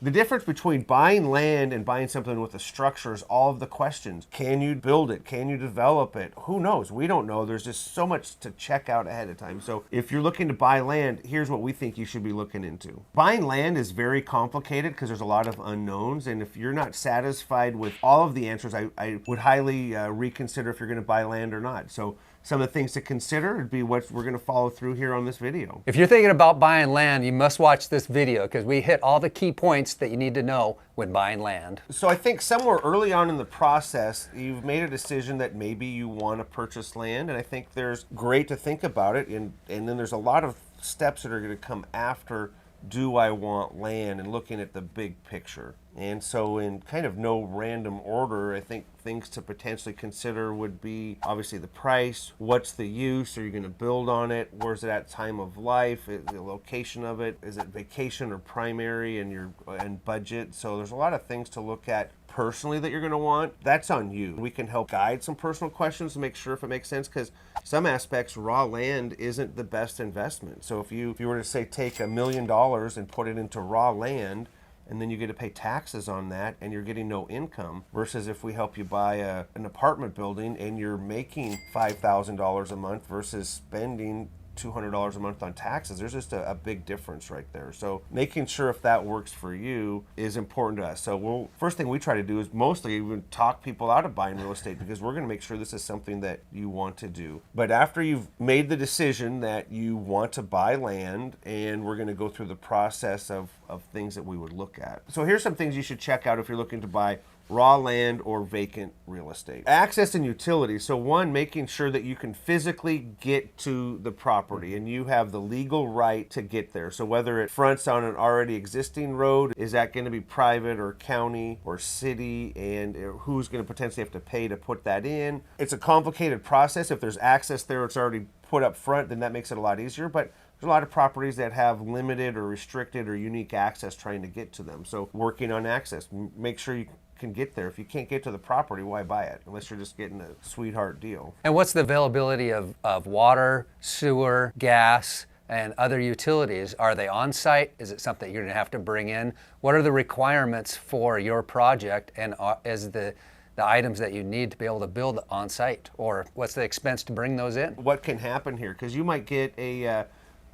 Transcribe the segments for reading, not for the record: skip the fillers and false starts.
The difference between buying land and buying something with a structure is all of the questions. Can you build it? Can you develop it? Who knows? We don't know. There's just so much to check out ahead of time. So if you're looking to buy land, here's what we think you should be looking into. Buying land is very complicated because there's a lot of unknowns. And if you're not satisfied with all of the answers, I would highly reconsider if you're going to buy land or not. So some of the things to consider would be what we're going to follow through here on this video. If you're thinking about buying land, you must watch this video because we hit all the key points that you need to know when buying land. So I think somewhere early on in the process, you've made a decision that maybe you want to purchase land, and I think there's great to think about it, and then there's a lot of steps that are going to come after do I want land and looking at the big picture. And so in kind of no random order, I think things to potentially consider would be obviously the price, what's the use, are you going to build on it, where's it at time of life, the location of it, is it vacation or primary, and budget. So there's a lot of things to look at personally that you're going to want. That's on you. We can help guide some personal questions to make sure if it makes sense, because some aspects raw land isn't the best investment. So if you were to say take $1 million and put it into raw land, and then you get to pay taxes on that and you're getting no income, versus if we help you buy an apartment building and you're making $5,000 a month versus spending $200 a month on taxes. There's just a big difference right there. So making sure if that works for you is important to us. So first thing we try to do is mostly even talk people out of buying real estate, because we're going to make sure this is something that you want to do. But after you've made the decision that you want to buy land, and we're going to go through the process of things that we would look at. So here's some things you should check out if you're looking to buy raw land or vacant real estate. Access and utilities. So one, making sure that you can physically get to the property and you have the legal right to get there. So whether it fronts on an already existing road, is that going to be private or county or city, and who's going to potentially have to pay to put that in? It's a complicated process. If there's access there, it's already put up front, then that makes it a lot easier. But there's a lot of properties that have limited or restricted or unique access trying to get to them. So working on access, make sure you can get there. If you can't get to the property, why buy it? Unless you're just getting a sweetheart deal. And what's the availability of water, sewer, gas, and other utilities? Are they on site? Is it something you're going to have to bring in? What are the requirements for your project, and is the items that you need to be able to build on site? Or what's the expense to bring those in? What can happen here? Because you might get a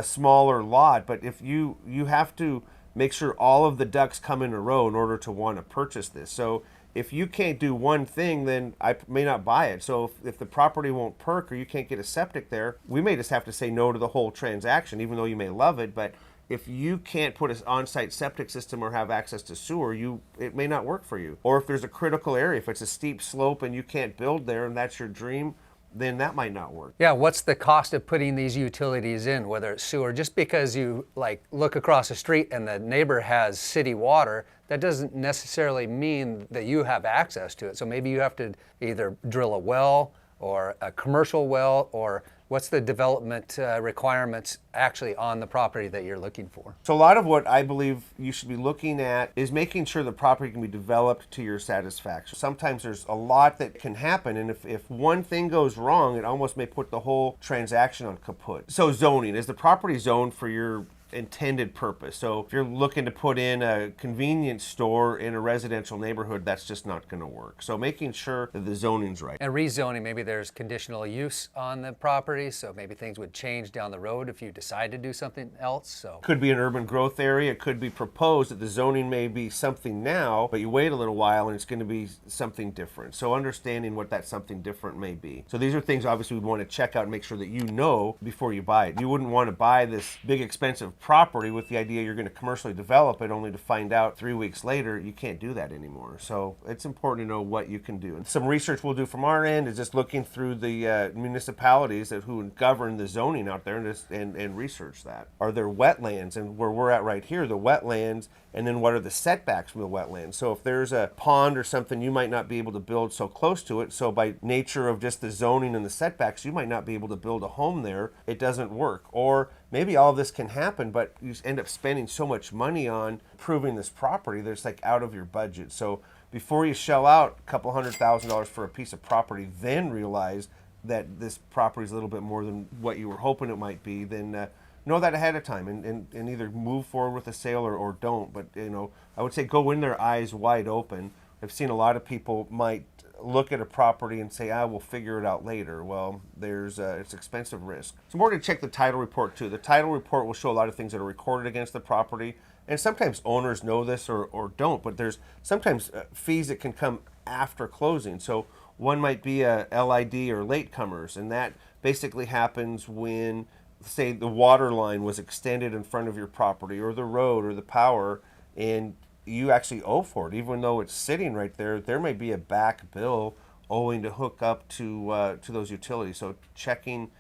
smaller lot, but if you have to make sure all of the ducks come in a row in order to want to purchase this. So if you can't do one thing, then I may not buy it. So if the property won't perk or you can't get a septic there, we may just have to say no to the whole transaction, even though you may love it. But if you can't put an on-site septic system or have access to sewer, it may not work for you. Or if there's a critical area, if it's a steep slope and you can't build there and that's your dream, then that might not work. Yeah, what's the cost of putting these utilities in, whether it's sewer? Just because you look across the street and the neighbor has city water, that doesn't necessarily mean that you have access to it. So maybe you have to either drill a well or a commercial well, or what's the development requirements actually on the property that you're looking for? So a lot of what I believe you should be looking at is making sure the property can be developed to your satisfaction. Sometimes there's a lot that can happen, and if one thing goes wrong, it almost may put the whole transaction on kaput. So zoning, is the property zoned for your intended purpose? So if you're looking to put in a convenience store in a residential neighborhood, that's just not going to work. So making sure that the zoning's right. And rezoning, maybe there's conditional use on the property, so maybe things would change down the road if you decide to do something else. So could be an urban growth area. It could be proposed that the zoning may be something now, but you wait a little while and it's going to be something different. So understanding what that something different may be. So these are things obviously we'd want to check out and make sure that you know before you buy it. You wouldn't want to buy this big expensive property with the idea you're going to commercially develop it, only to find out 3 weeks later you can't do that anymore. So it's important to know what you can do. And some research we'll do from our end is just looking through the municipalities who govern the zoning out there and research that. Are there wetlands? And where we're at right here, the wetlands, and then what are the setbacks from the wetlands? So if there's a pond or something, you might not be able to build so close to it. So by nature of just the zoning and the setbacks, you might not be able to build a home there. It doesn't work. Or maybe all of this can happen, but you end up spending so much money on improving this property that it's out of your budget. So before you shell out a couple $100,000 for a piece of property, then realize that this property is a little bit more than what you were hoping it might be, then know that ahead of time and either move forward with a sale or don't. But I would say go in there eyes wide open. I've seen a lot of people might look at a property and say, we'll figure it out later. Well, it's expensive risk. So we're going to check the title report too. The title report will show a lot of things that are recorded against the property. And sometimes owners know this or don't, but there's sometimes fees that can come after closing. So one might be a LID or latecomers, and that basically happens when, say, the water line was extended in front of your property or the road or the power, and you actually owe for it. Even though it's sitting right there, there may be a back bill owing to hook up to those utilities. So checking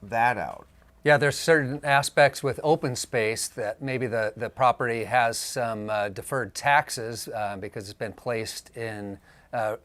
that out. Yeah, there's certain aspects with open space that maybe the property has some deferred taxes because it's been placed in a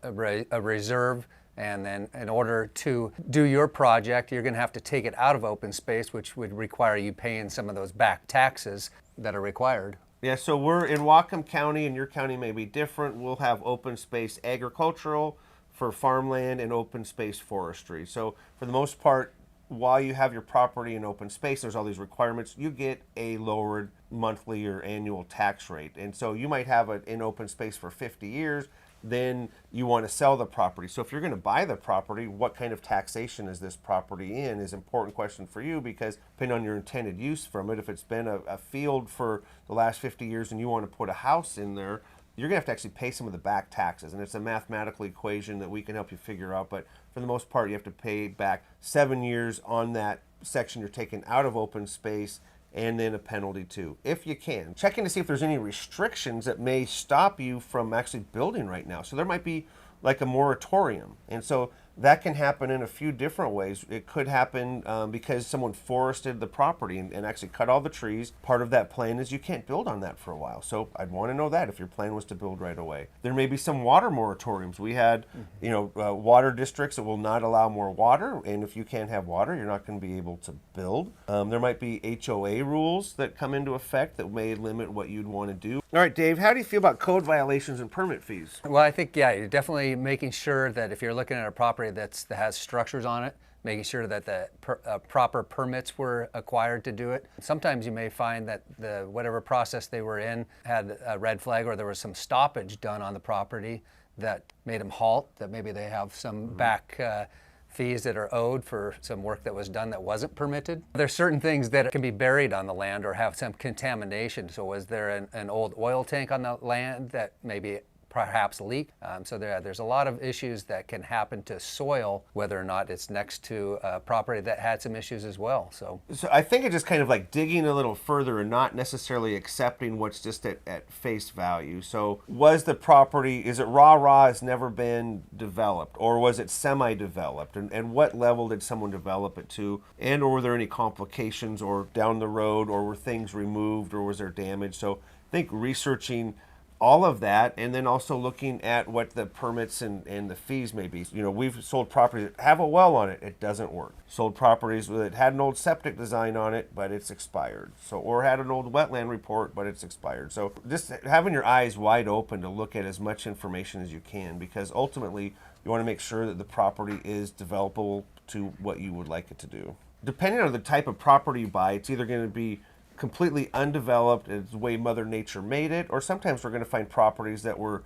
reserve. And then in order to do your project, you're going to have to take it out of open space, which would require you paying some of those back taxes that are required. Yeah, so we're in Whatcom County, and your county may be different. We'll have open space agricultural for farmland and open space forestry. So for the most part, while you have your property in open space, there's all these requirements. You get a lowered monthly or annual tax rate. And so you might have it in open space for 50 years. Then you want to sell the property. So if you're going to buy the property, what kind of taxation is this property in is an important question for you, because depending on your intended use from it, if it's been a field for the last 50 years and you want to put a house in there, you're going to have to actually pay some of the back taxes. And it's a mathematical equation that we can help you figure out. But for the most part, you have to pay back 7 years on that section you're taking out of open space, and then a penalty too, if you can. Checking to see if there's any restrictions that may stop you from actually building right now. So there might be like a moratorium. And so that can happen in a few different ways. It could happen because someone forested the property and actually cut all the trees. Part of that plan is you can't build on that for a while. So I'd want to know that if your plan was to build right away. There may be some water moratoriums. We had, water districts that will not allow more water. And if you can't have water, you're not going to be able to build. There might be HOA rules that come into effect that may limit what you'd want to do. All right, Dave, how do you feel about code violations and permit fees? Well, I think, you're definitely making sure that if you're looking at a property that has structures on it, making sure that the proper permits were acquired to do it. Sometimes you may find that whatever process they were in had a red flag, or there was some stoppage done on the property that made them halt, that maybe they have some back fees that are owed for some work that was done that wasn't permitted. There's certain things that can be buried on the land or have some contamination. So was there an old oil tank on the land that maybe perhaps leak? So there's a lot of issues that can happen to soil, whether or not it's next to a property that had some issues as well. So I think it's just kind of like digging a little further and not necessarily accepting what's just at face value. So was the property, is it raw, has never been developed, or was it semi-developed? And what level did someone develop it to? And or were there any complications or down the road, or were things removed, or was there damage? So I think researching all of that, and then also looking at what the permits and the fees may be. We've sold properties that have a well on it doesn't work. Sold properties that had an old septic design on it, but it's expired. Or had an old wetland report, but it's expired. So just having your eyes wide open to look at as much information as you can, because ultimately you want to make sure that the property is developable to what you would like it to do. Depending on the type of property you buy, it's either going to be completely undeveloped, it's the way Mother Nature made it, or sometimes we're going to find properties that were,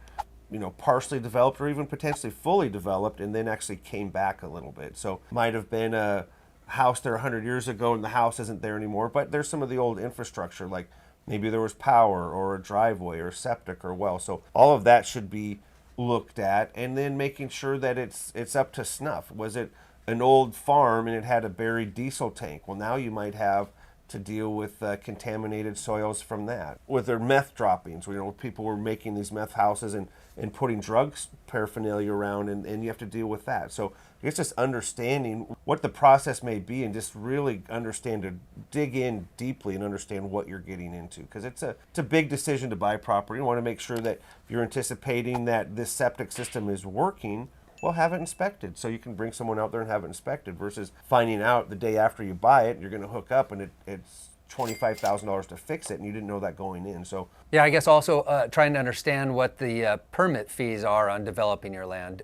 partially developed or even potentially fully developed and then actually came back a little bit. So might have been a house there 100 years ago and the house isn't there anymore, but there's some of the old infrastructure, like maybe there was power or a driveway or septic or well. So all of that should be looked at, and then making sure that it's up to snuff. Was it an old farm and it had a buried diesel tank? Well, now you might have to deal with contaminated soils from that. With their meth droppings, people were making these meth houses and putting drugs paraphernalia around, and you have to deal with that. So I guess just understanding what the process may be, and just really understand to dig in deeply and understand what you're getting into, because it's a big decision to buy property. You want to make sure that if you're anticipating that this septic system is working, well, have it inspected. So you can bring someone out there and have it inspected, versus finding out the day after you buy it, you're going to hook up and it's $25,000 to fix it, and you didn't know that going in. So yeah, I guess also trying to understand what the permit fees are on developing your land.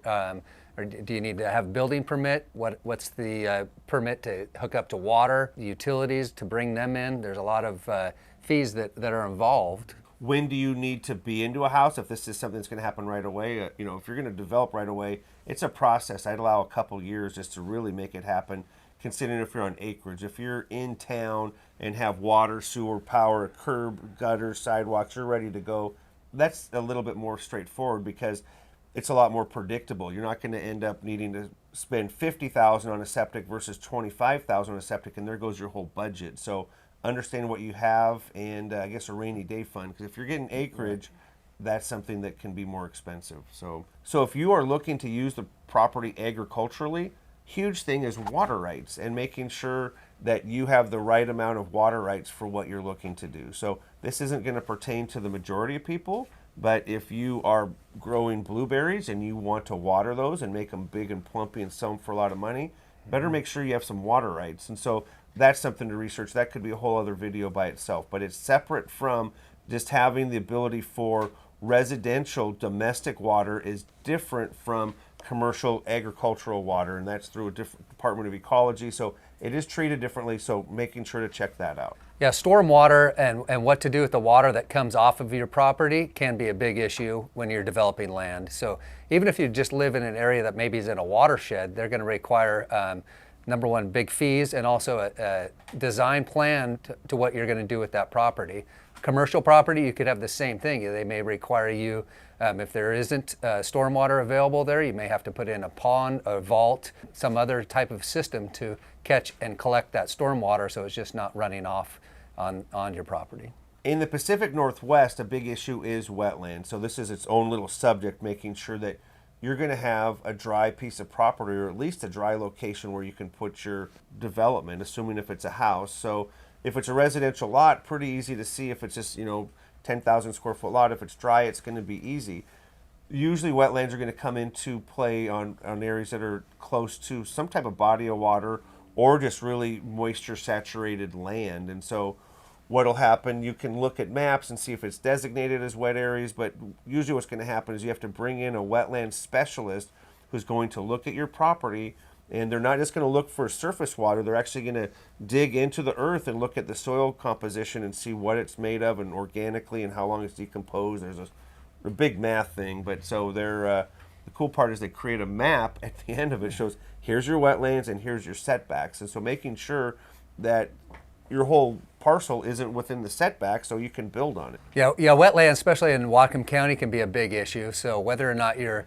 Are Or do you need to have a building permit? What's the permit to hook up to water, utilities, to bring them in? There's a lot of fees that are involved. When do you need to be into a house? If this is something that's going to happen right away, if you're going to develop right away, it's a process. I'd allow a couple years just to really make it happen, considering if you're on acreage. If you're in town and have water, sewer, power, curb, gutter, sidewalks, you're ready to go, that's a little bit more straightforward because it's a lot more predictable. You're not going to end up needing to spend $50,000 on a septic versus $25,000 on a septic, and there goes your whole budget. So understand what you have, and I guess a rainy day fund, because if you're getting acreage, that's something that can be more expensive. So if you are looking to use the property agriculturally, huge thing is water rights and making sure that you have the right amount of water rights for what you're looking to do. So this isn't going to pertain to the majority of people, but if you are growing blueberries and you want to water those and make them big and plumpy and sell them for a lot of money, better make sure you have some water rights. And so that's something to research. That could be a whole other video by itself, but it's separate from just having the ability for residential domestic water is different from commercial agricultural water, and that's through a different Department of Ecology. So it is treated differently, so making sure to check that out. Yeah, stormwater and what to do with the water that comes off of your property can be a big issue when you're developing land. So even if you just live in an area that maybe is in a watershed, they're going to require number one, big fees, and also a design plan to what you're going to do with that property. Commercial property, you could have the same thing. They may require you, if there isn't stormwater available there, you may have to put in a pond, a vault, some other type of system to catch and collect that stormwater so it's just not running off on your property. In the Pacific Northwest, a big issue is wetlands. So this is its own little subject, making sure that you're going to have a dry piece of property, or at least a dry location where you can put your development, assuming if it's a house. So if it's a residential lot, pretty easy to see. If it's just 10,000 square foot lot, if it's dry, it's going to be easy. Usually wetlands are going to come into play on areas that are close to some type of body of water or just really moisture saturated land. And so what'll happen, you can look at maps and see if it's designated as wet areas, but usually what's going to happen is you have to bring in a wetland specialist who's going to look at your property, and they're not just going to look for surface water. They're actually going to dig into the earth and look at the soil composition and see what it's made of and organically and how long it's decomposed. There's a big math thing, but so they're the cool part is they create a map at the end of it, shows here's your wetlands and here's your setbacks. And so making sure that your whole parcel isn't within the setback so you can build on it. Yeah, wetlands, especially in Whatcom County, can be a big issue. So whether or not you're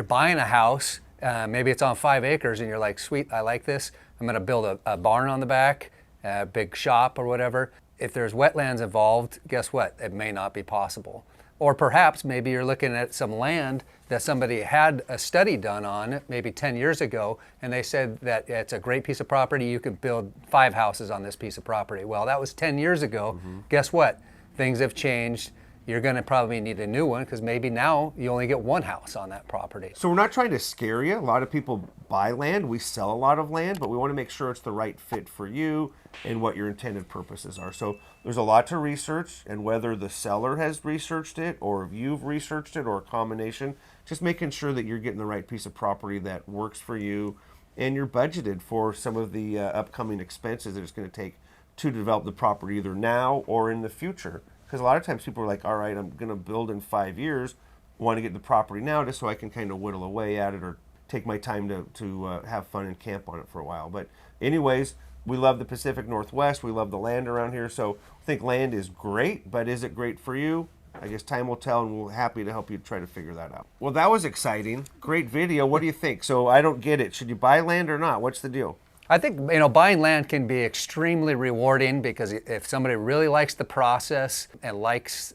buying a house, maybe it's on 5 acres and you're like, sweet, I like this, I'm going to build a barn on the back, a big shop or whatever. If there's wetlands involved, guess what? It may not be possible. Or perhaps maybe you're looking at some land that somebody had a study done on maybe 10 years ago, and they said that it's a great piece of property, you could build 5 houses on this piece of property. Well, that was 10 years ago. Guess what? Things have changed. You're going to probably need a new one because maybe now you only get 1 house on that property. So we're not trying to scare you. A lot of people buy land. We sell a lot of land, but we want to make sure it's the right fit for you and what your intended purposes are. So there's a lot to research, and whether the seller has researched it or if you've researched it or a combination, just making sure that you're getting the right piece of property that works for you and you're budgeted for some of the upcoming expenses that it's going to take to develop the property either now or in the future. Because a lot of times people are like, all right, I'm going to build in 5 years, want to get the property now just so I can kind of whittle away at it or take my time to have fun and camp on it for a while. But anyways, we love the Pacific Northwest. We love the land around here. So I think land is great, but is it great for you? I guess time will tell, and we're happy to help you try to figure that out. Well, that was exciting. Great video. What do you think? So I don't get it. Should you buy land or not? What's the deal? I think buying land can be extremely rewarding because if somebody really likes the process and likes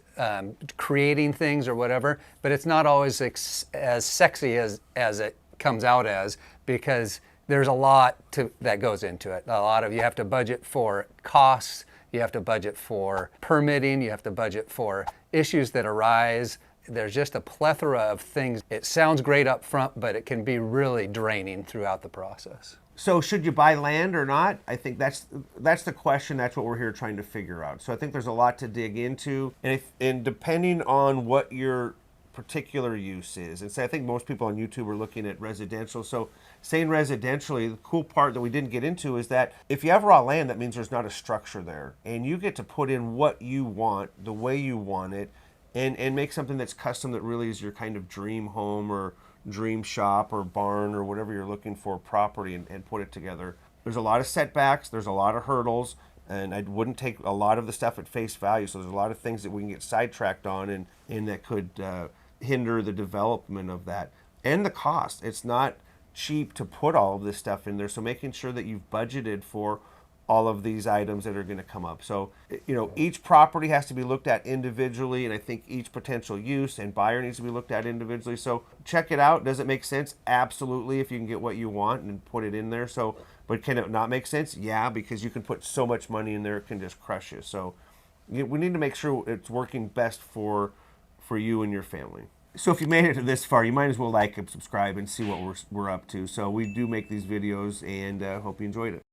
creating things or whatever, but it's not always as sexy as it comes out as, because there's a lot that goes into it. You have to budget for costs, you have to budget for permitting, you have to budget for issues that arise. There's just a plethora of things. It sounds great up front, but it can be really draining throughout the process. So should you buy land or not? I think that's the question. That's what we're here trying to figure out. So I think there's a lot to dig into. And depending on what your particular use is. And so I think most people on YouTube are looking at residential. So saying residentially, the cool part that we didn't get into is that if you have raw land, that means there's not a structure there. And you get to put in what you want, the way you want it, and make something that's custom that really is your kind of dream home or dream shop or barn or whatever you're looking for property, and put it together. There's a lot of setbacks, there's a lot of hurdles, and I wouldn't take a lot of the stuff at face value. So there's a lot of things that we can get sidetracked on, and that could hinder the development of that. And the cost. It's not cheap to put all of this stuff in there. So making sure that you've budgeted for all of these items that are going to come up. So, each property has to be looked at individually, and I think each potential use and buyer needs to be looked at individually. So check it out. Does it make sense? Absolutely, if you can get what you want and put it in there. So, but can it not make sense? Yeah, because you can put so much money in there, it can just crush you. So we need to make sure it's working best for you and your family. So if you made it to this far, you might as well like and subscribe and see what we're up to. So we do make these videos, and hope you enjoyed it.